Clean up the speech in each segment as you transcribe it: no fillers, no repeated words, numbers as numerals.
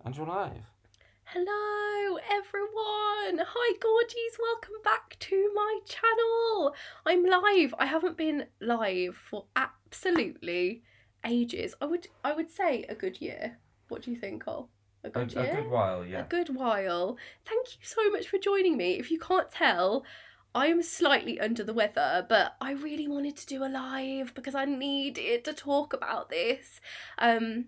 And you're live. Hello everyone! Hi Gorgies, welcome back to my channel! I'm live. I haven't been live for absolutely ages. I would say a good year. What do you think, Cole? A A, good a year? good while, A yeah. good while. Thank you so much for joining me. If you can't tell, I am slightly under the weather, but I really wanted to do a live because I needed to talk about this. Um,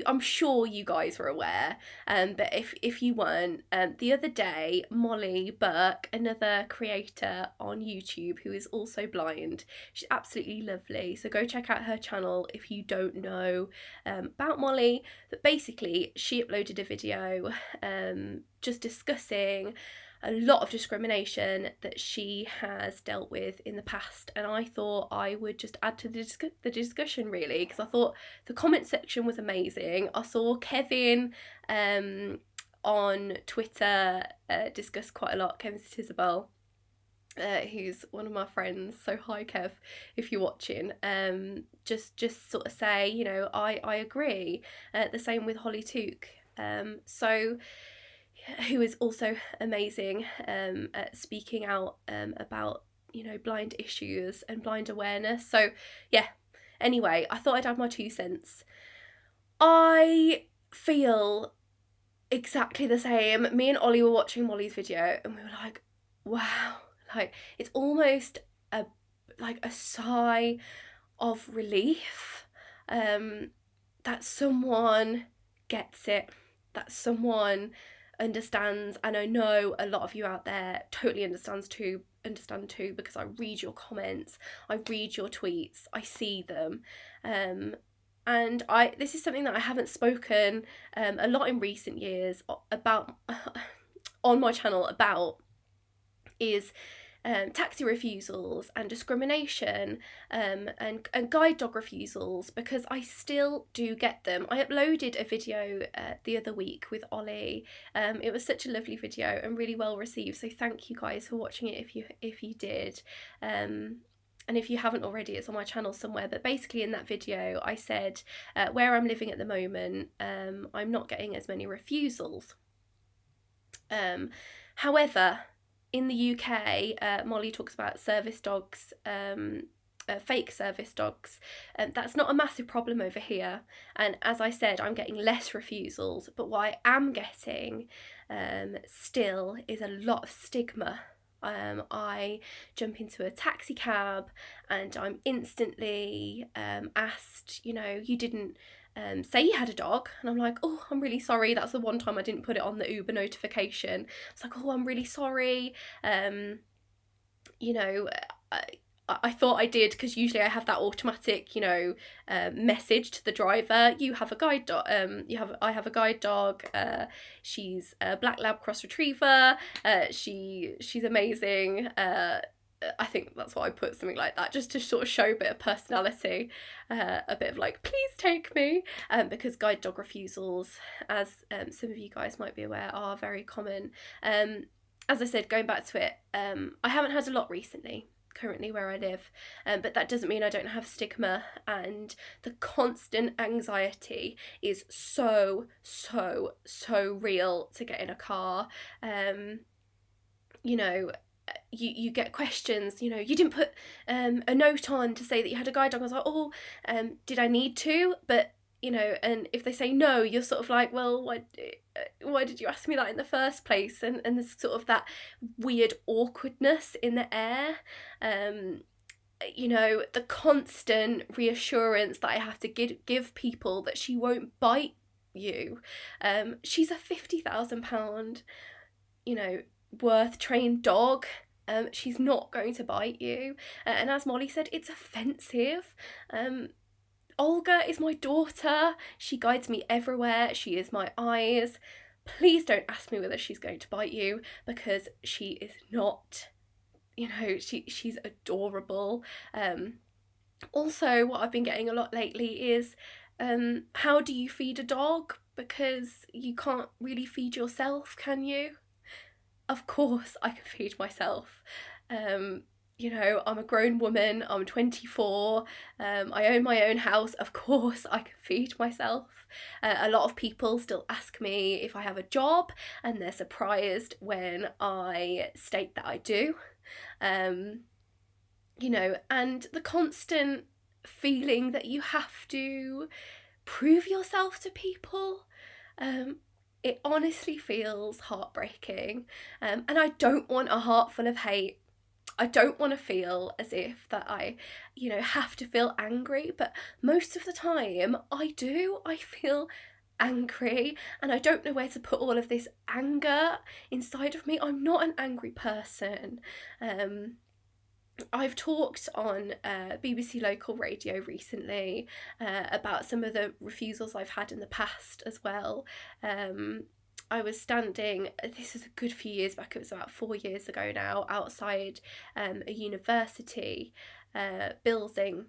I'm sure you guys were aware, but if you weren't, the other day Molly Burke, another creator on YouTube who is also blind, she's absolutely lovely, so go check out her channel if you don't know about Molly. But basically she uploaded a video just discussing a lot of discrimination that she has dealt with in the past, and I thought I would just add to the discussion really, because I thought the comment section was amazing. I saw Kevin on Twitter discuss quite a lot, Kevin Isabel, who's one of my friends. So hi Kev, if you're watching. Just sort of say, I agree. The same with Holly Took. So who is also amazing at speaking out about blind issues and blind awareness. So yeah. Anyway, I thought I'd add my 2 cents. I feel exactly the same. Me and Ollie were watching Molly's video and we were like, wow, like it's almost a like a sigh of relief that someone gets it, that someone understands. And I know a lot of you out there totally understand too, because I read your comments, I read your tweets, I see them. And this is something that I haven't spoken a lot in recent years about on my channel about, is taxi refusals and discrimination, and guide dog refusals, because I still do get them. I uploaded a video the other week with Ollie. It was such a lovely video and really well received, so thank you guys for watching it if you did. And if you haven't already, it's on my channel somewhere. But basically in that video I said where I'm living at the moment, I'm not getting as many refusals. However, in the UK, Molly talks about service dogs, fake service dogs. That's not a massive problem over here. And as I said, I'm getting less refusals, but what I am getting still is a lot of stigma. I jump into a taxi cab and I'm instantly asked, you didn't say you had a dog. And I'm like, oh, I'm really sorry. That's the one time I didn't put it on the Uber notification. It's like, oh, I'm really sorry. You know, I thought I did, because usually I have that automatic, message to the driver. You have a guide dog. I have a guide dog. She's a black lab cross retriever. She's amazing. I think that's why I put something like that, just to sort of show a bit of personality, a bit of like, please take me, because guide dog refusals, as some of you guys might be aware, are very common. As I said, going back to it, I haven't had a lot recently, currently where I live, but that doesn't mean I don't have stigma, and the constant anxiety is so real to get in a car. You know, you get questions, you didn't put a note on to say that you had a guide dog. I was like, oh, did I need to? But and if they say no, you're sort of like, well, why did you ask me that in the first place? And there's sort of that weird awkwardness in the air. The constant reassurance that I have to give people that she won't bite you. She's a £50,000, worth trained dog. She's not going to bite you. And as Molly said, it's offensive. Olga is my daughter. She guides me everywhere. She is my eyes. Please don't ask me whether she's going to bite you, because she is not. She's adorable. Also, what I've been getting a lot lately is, how do you feed a dog? Because you can't really feed yourself, can you? Of course I can feed myself. you know, I'm a grown woman, I'm 24, I own my own house, of course I can feed myself. A lot of people still ask me if I have a job, and they're surprised when I state that I do. You know, and the constant feeling that you have to prove yourself to people, it honestly feels heartbreaking. And I don't want a heart full of hate. I don't want to feel as if that I, you know, have to feel angry, but most of the time I do. I feel angry, and I don't know where to put all of this anger inside of me. I'm not an angry person. I've talked on BBC local radio recently about some of the refusals I've had in the past as well. I was standing, this was a good few years back, it was about 4 years ago now, outside a university building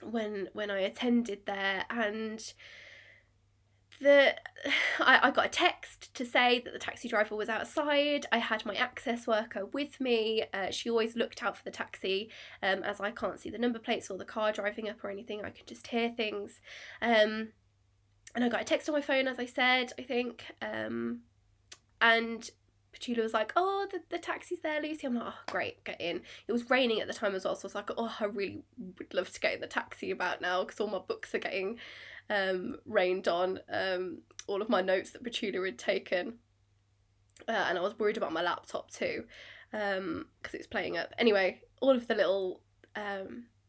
when I attended there, and I got a text to say that the taxi driver was outside. I had my access worker with me. She always looked out for the taxi, as I can't see the number plates or the car driving up or anything. I can just hear things. And I got a text on my phone, as I said, I think. And Petula was like, oh, the taxi's there, Lucy. I'm like, oh, great, get in. It was raining at the time as well, so I was like, oh, I really would love to get in the taxi about now, because all my books are getting rained on, all of my notes that Petula had taken, and I was worried about my laptop too, because it was playing up. Anyway, all of the little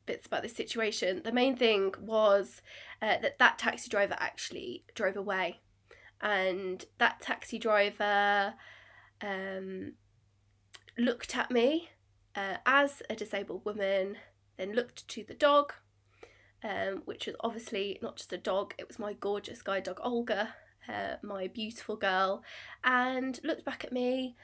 bits about this situation. The main thing was that taxi driver actually drove away, and that taxi driver looked at me as a disabled woman, then looked to the dog, which was obviously not just a dog, it was my gorgeous guide dog Olga, my beautiful girl, and looked back at me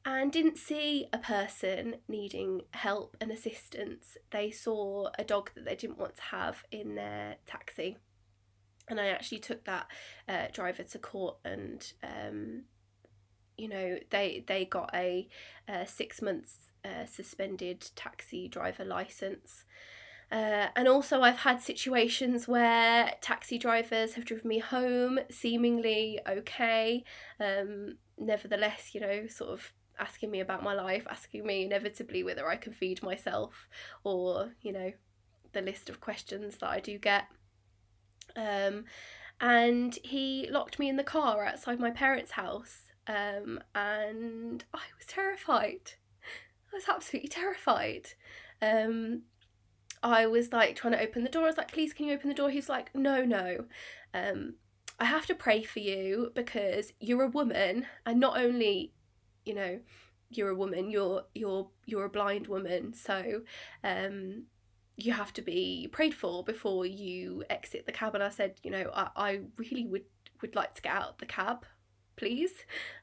and didn't see a person needing help and assistance. They saw a dog that they didn't want to have in their taxi. And I actually took that driver to court, and you know, they got a 6 months suspended taxi driver licence. And also I've had situations where taxi drivers have driven me home seemingly okay, nevertheless, you know, sort of asking me about my life, asking me inevitably whether I can feed myself, or, you know, the list of questions that I do get. And he locked me in the car outside my parents' house, and I was terrified. I was absolutely terrified. I was like trying to open the door. I was like, please, can you open the door? He's like, no. I have to pray for you because you're a woman, and not only, you know, you're a woman, you're a blind woman, so you have to be prayed for before you exit the cab. And I said, you know, I really would like to get out of the cab, please.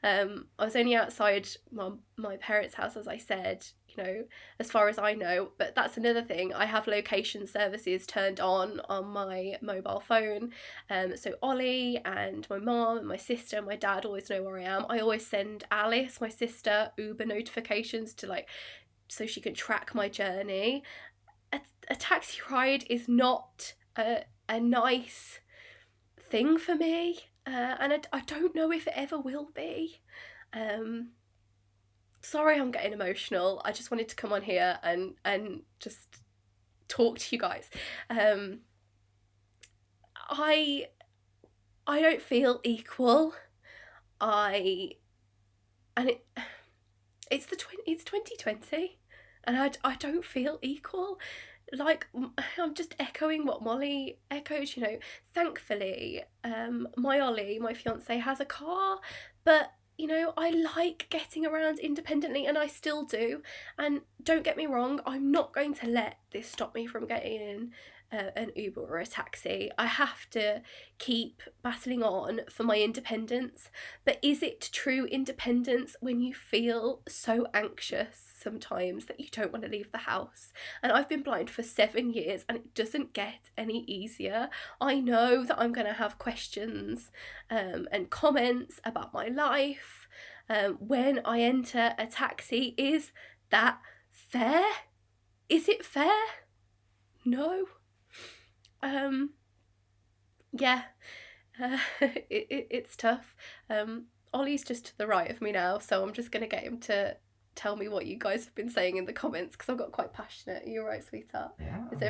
I was only outside my parents' house, as I said, you know, as far as I know, but that's another thing. I have location services turned on my mobile phone, so Ollie and my mom and my sister and my dad always know where I am. I always send Alice, my sister, Uber notifications to, like, so she can track my journey. A taxi ride is not a nice thing for me, and I don't know if it ever will be. Sorry, I'm getting emotional. I just wanted to come on here and just talk to you guys. I don't feel equal. It's 2020, and I don't feel equal. Like, I'm just echoing what Molly echoes, you know. Thankfully, my Ollie, my fiance, has a car, but, you know, I like getting around independently, and I still do. And don't get me wrong, I'm not going to let this stop me from getting in an Uber or a taxi. I have to keep battling on for my independence. But is it true independence when you feel so anxious sometimes that you don't want to leave the house? And I've been blind for 7 years, and it doesn't get any easier. I know that I'm going to have questions and comments about my life when I enter a taxi. Is that fair? Is it fair? No. Yeah, it's tough. Ollie's just to the right of me now, so I'm just gonna get him to tell me what you guys have been saying in the comments, because I've got quite passionate. You're right, sweetheart. Yeah. Is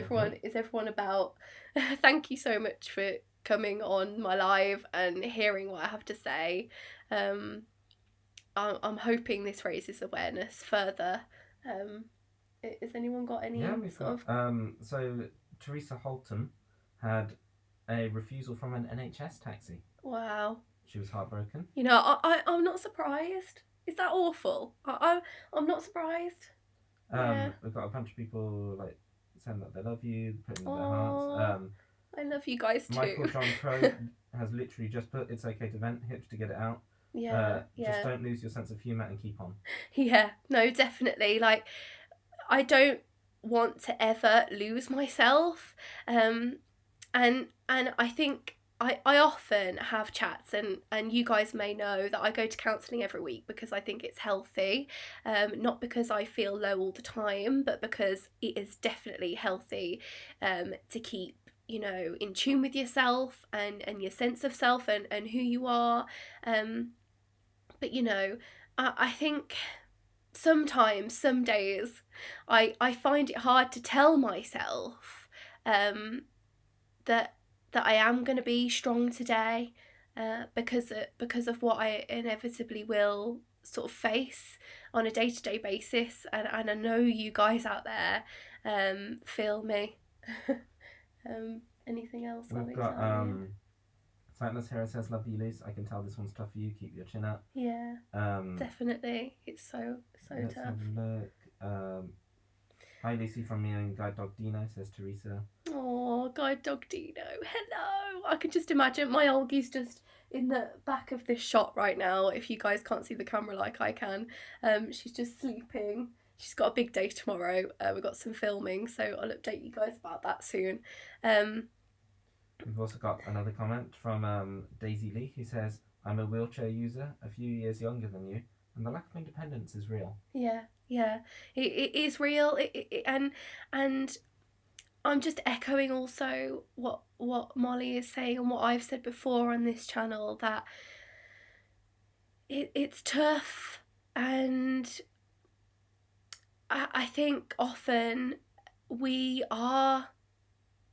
everyone about? Thank you so much for coming on my live and hearing what I have to say. I'm hoping this raises awareness further. Has anyone got any So Teresa Holton had a refusal from an NHS taxi. Wow. She was heartbroken. You know, I'm not surprised. Is that awful? I'm not surprised. Yeah. We've got a bunch of people like saying that they love you, putting in their hearts. I love you guys too. Michael John Crow has literally just put, "It's okay to vent, hips to get it out." Yeah. Just don't lose your sense of humour and keep on. Yeah, no, definitely. Like, I don't want to ever lose myself. And I think I often have chats, and you guys may know that I go to counselling every week because I think it's healthy, not because I feel low all the time, but because it is definitely healthy to keep, you know, in tune with yourself and your sense of self and who you are. But, you know, I think sometimes, some days, I find it hard to tell myself that I am going to be strong today, because of what I inevitably will sort of face on a day-to-day basis, and I know you guys out there feel me. Anything else? We've got Sightless Hero says, "Love you, Liz. I can tell this one's tough for you. Keep your chin up." Yeah. Definitely. It's so let's tough. Have a look. Hi Lucy from me and Guide Dog Dino, says Teresa. Oh, Guide Dog Dino. Hello. I can just imagine my Olgie's just in the back of this shot right now, if you guys can't see the camera like I can. She's just sleeping. She's got a big day tomorrow. We've got some filming, so I'll update you guys about that soon. We've also got another comment from Daisy Lee, who says, "I'm a wheelchair user, a few years younger than you, and the lack of independence is real." Yeah, it is real. And I'm just echoing also what Molly is saying and what I've said before on this channel, that it's tough, and I think often we are,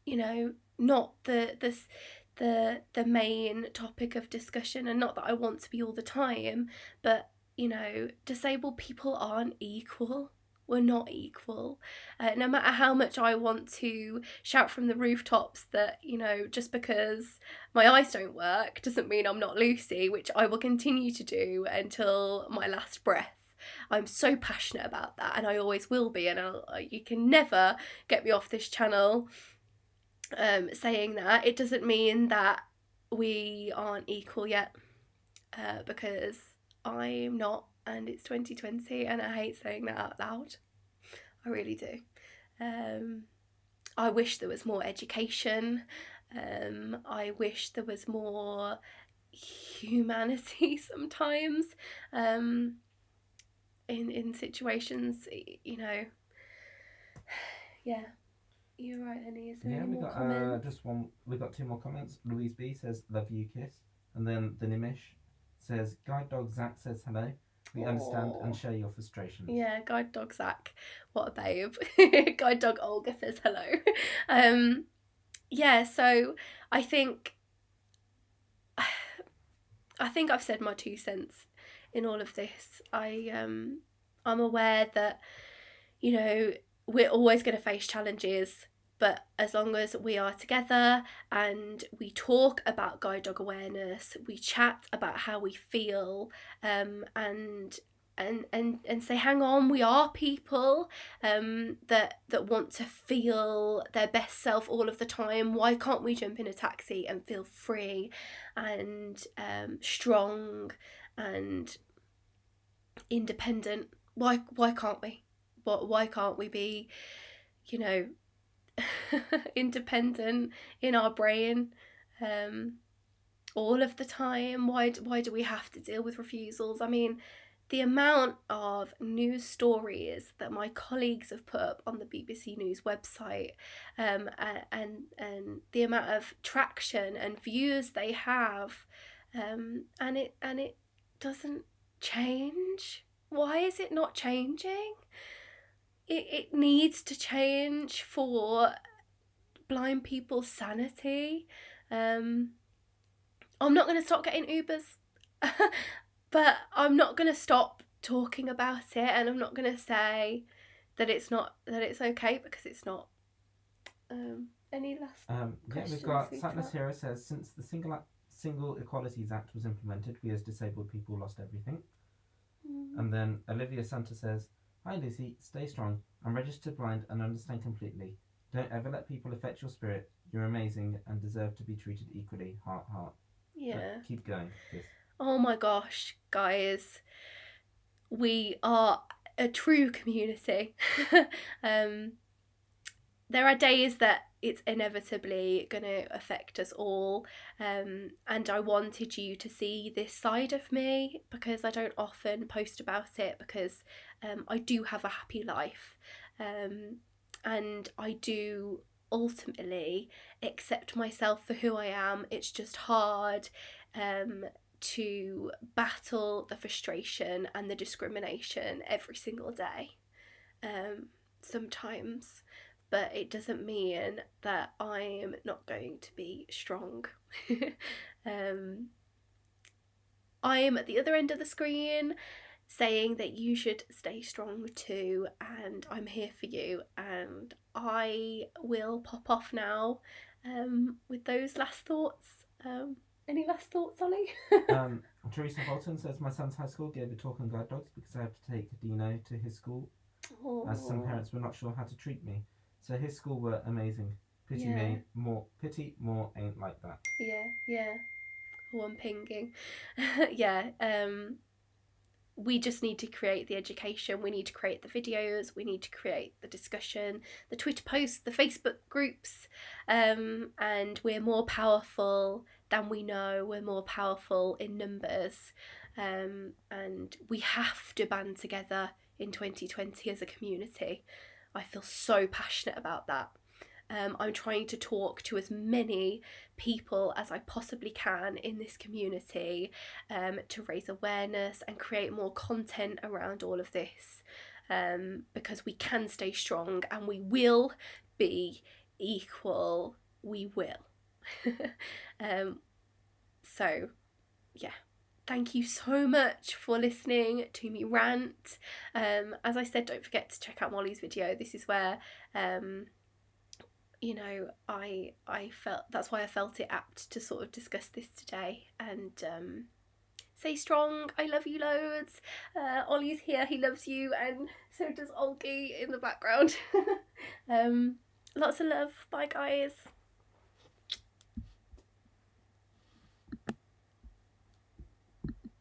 you know, not the main topic of discussion, and not that I want to be all the time, but, you know, disabled people aren't equal. We're not equal. No matter how much I want to shout from the rooftops that, you know, just because my eyes don't work doesn't mean I'm not Lucy, which I will continue to do until my last breath. I'm so passionate about that, and I always will be, and you can never get me off this channel saying that. It doesn't mean that we aren't equal yet, because I'm not, and it's 2020, and I hate saying that out loud. I really do. I wish there was more education. I wish there was more humanity sometimes in situations, you know. Yeah. You're right, Henny. Is there any more comments? Just one. We've got two more comments. Louise B says, "Love you, kiss," and then the Nimish says, "Guide Dog Zach says hello. We understand and share your frustrations." Yeah, Guide Dog Zach, what a babe. Guide Dog Olga says hello. Yeah, so I think I've said my 2 cents in all of this. I'm aware that, you know, we're always going to face challenges, but as long as we are together and we talk about guide dog awareness, we chat about how we feel, and say, hang on, we are people that want to feel their best self all of the time. Why can't we jump in a taxi and feel free and strong and independent? Why can't we? Why can't we be, you know, independent in our brain all of the time? Why do we have to deal with refusals? I mean, the amount of news stories that my colleagues have put up on the BBC News website, and the amount of traction and views they have, and it doesn't change. Why is it not changing? It needs to change for blind people's sanity. I'm not going to stop getting Ubers. But I'm not going to stop talking about it, and I'm not going to say that it's okay, because it's not. Any last questions? We've got Satnus Hero says, since the Single Equalities Act was implemented, we as disabled people lost everything. And then Olivia Santa says, hi Lucy, stay strong. I'm registered blind and understand completely. Don't ever let people affect your spirit. You're amazing and deserve to be treated equally. Heart, heart. Yeah. But keep going, please. Oh my gosh, guys. We are a true community. There are days that it's inevitably going to affect us all, and I wanted you to see this side of me, because I don't often post about it, because I do have a happy life, and I do ultimately accept myself for who I am. It's just hard to battle the frustration and the discrimination every single day, sometimes. But it doesn't mean that I'm not going to be strong. I am at the other end of the screen saying that you should stay strong too, and I'm here for you, and I will pop off now with those last thoughts. Any last thoughts, Ollie? Teresa Bolton says, my son's high school gave a talk on guide dogs because I have to take Dino to his school, as some parents were not sure how to treat me. So his school were amazing. Pity more ain't like that. Yeah. Oh, I'm pinging. Yeah, we just need to create the education, we need to create the videos, we need to create the discussion, the Twitter posts, the Facebook groups, and we're more powerful than we know. We're more powerful in numbers, and we have to band together in 2020 as a community. I feel so passionate about that. I'm trying to talk to as many people as I possibly can in this community, to raise awareness and create more content around all of this, because we can stay strong and we will be equal. We will. So, yeah. Thank you so much for listening to me rant. As I said, don't forget to check out Molly's video. This is where, I felt, that's why I felt it apt to sort of discuss this today. And stay strong. I love you loads. Ollie's here. He loves you, and so does Olga in the background. Lots of love. Bye, guys.